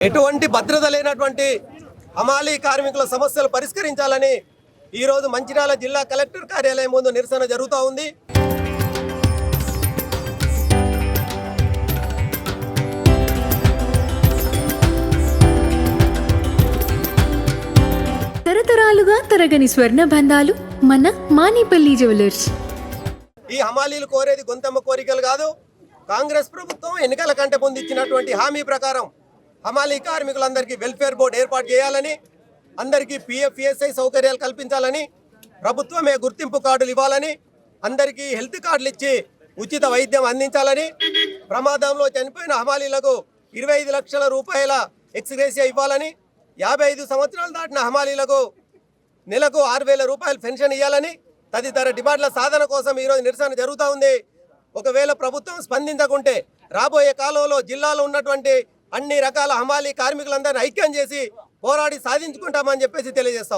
ఎటువంటి భద్రత లేనటువంటి హమాలీ కార్మికుల సమస్యలు పరిష్కరించాలని ఈ రోజు మంచిర్యాల జిల్లా కలెక్టర్ కార్యాలయం ముందు నిరసన జరుగుతూ ఉంది. తరతరాలుగా తరగని స్వర్ణ బంధాలు మన మానిపల్లి జ్యువెలర్స్. ఈ హమాలీలు కోరేది గొంతమ్మ కోరికలు కాదు. కాంగ్రెస్ ప్రభుత్వం ఎన్నికల కంటే ముందు ఇచ్చినటువంటి హామీ ప్రకారం హమాలీ కార్మికులందరికీ వెల్ఫేర్ బోర్డు ఏర్పాటు చేయాలని, అందరికీ పిఎఫ్ ఈఎస్ఐ సౌకర్యాలు కల్పించాలని, ప్రభుత్వమే గుర్తింపు కార్డులు ఇవ్వాలని, అందరికీ హెల్త్ కార్డులు ఇచ్చి ఉచిత వైద్యం అందించాలని, ప్రమాదంలో చనిపోయిన హమాలీలకు 25 లక్షల రూపాయల ఎక్స్గ్రేషియా ఇవ్వాలని, 55 సంవత్సరాలు దాటిన హమాలీలకు నెలకు 6,000 రూపాయలు పెన్షన్ ఇవ్వాలని తదితర డిమాండ్ల సాధన కోసం ఈరోజు నిరసన జరుగుతూ ఉంది. ఒకవేళ ప్రభుత్వం స్పందించకుంటే రాబోయే కాలంలో జిల్లాలో ఉన్నటువంటి అన్ని రకాల హమాలీ కార్మికులందరినీ ఐక్యం చేసి పోరాడి సాధించుకుంటామని చెప్పేసి తెలియజేస్తాం.